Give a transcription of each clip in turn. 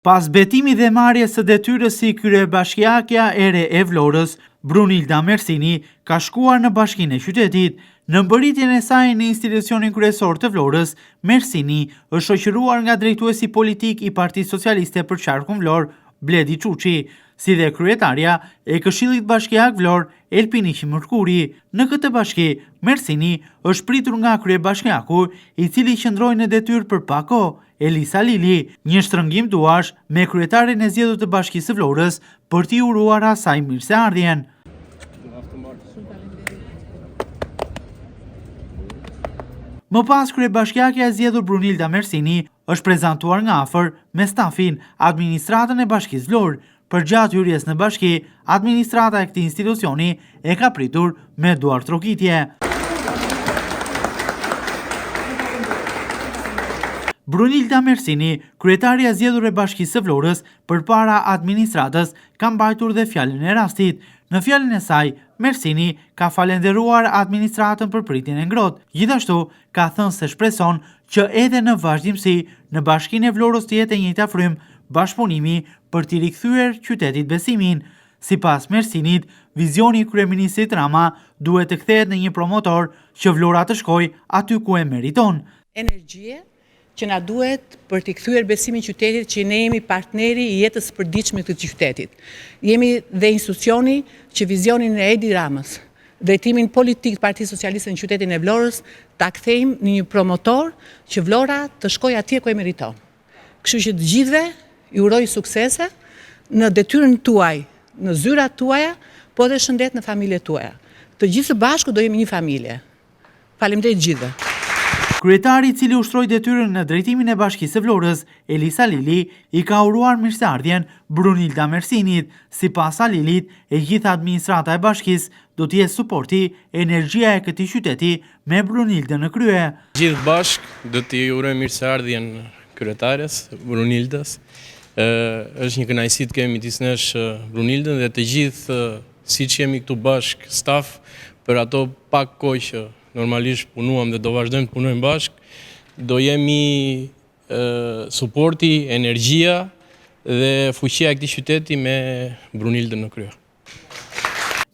Pas betimit dhe marrjes së detyrës si kryebashkiakja ere e Vlorës, Brunilda Mersini ka shkuar në Bashkinë e Qytetit. Në mbërritjen e saj në institucionin kryesor të Vlorës, Mersini është shoqëruar nga drejtuesi politik i Partisë Socialiste për Qarkun Vlorë, Bledi Çuçi, si dhe kryetarja e Këshillit Bashkiak Vlorë, Elpiniqi Mërkuri. Në këtë bashki, Mersini është pritur nga kryebashkiaku, i cili qëndroi në detyrë për pak kohë, Elisa Lili, një shtrëngim duash me kryetarin e zgjedhur të Bashkisë së Vlorës për t'i uruar asaj mirëseardhjen. Më pas, kryebashkiakja e zgjedhur Brunilda Mersini është prezantuar nga afër me stafin administratën e Bashkisë Vlorë. Përgjatë hyrjes në bashki, administrata e këtij institucioni e ka pritur me duar trokitje. Brunilda Mersini, kryetaria e zgjedhur e Bashkisë së Vlorës, përpara administratës, ka mbajtur dhe fjalën e rastit. Në fjalën e saj, Mersini ka falenderuar administratën për pritjen e ngrohtë. Gjithashtu, ka thënë se shpreson që edhe në vazhdimsi në Bashkinë e Vlorës të jetë e njëjta frymë bashkëpunimi për t'i rikthyer qytetit besimin. Sipas Mersinit, vizioni i kryeministrit Rama duhet të kthehet në një promotor që Vlora të shkojë aty ku e meriton. Energjie që na duhet për t'i kthyer besimin qytetit që ne jemi partneri i jetës së përditshme të qytetit. Jemi dhe institucioni që vizionin e Edi Ramës, drejtimin politik të Partisë Socialiste në qytetin e Vlorës, ta kthejmë në një promotor që Vlora të shkojë atje ku e meriton. Kështu që të gjithëve ju uroj suksese në detyrën tuaj, në zyrat tuaja, po dhe shëndet në familjet tuaja. Të gjithë së bashku do jemi një familje. Faleminderit gjithëve. Kryetari i cili ushtroi detyrën në drejtimin e Bashkisë së Vlorës, Elisa Lili, i ka uruar mirëseardhjen Brunilda Mersinit. Sipas Lilit, e gjitha administrata e bashkisë do të jetë suporti, energjia e këtij qyteti me Brunildën në krye. Gjithë bashk do t'i urojmë mirëseardhjen kryetares Brunildës. Është një kënaqësi të kemi midis nesh Brunildën dhe të gjithë siç jemi këtu bashk staf për ato pak kohë që normalisht punuam dhe do vazhdojmë të punojmë bashk, do jemi suporti, energjia dhe fuqia e këtij qyteti me Brunildën në krye.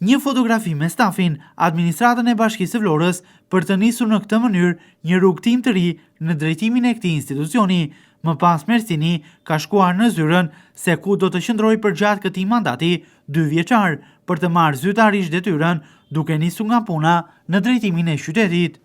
Një fotografi me stafin, administratën e Bashkisë së Vlorës për të nisur në këtë mënyrë një rrugëtim të ri në drejtimin e këtij institucioni. Më pas, Mersini ka shkuar në zyrën se ku do të qëndrojë përgjatë këtij mandati 2 vjeçar për të marrë zyrtarisht detyrën duke nisur nga puna në drejtimin e qytetit.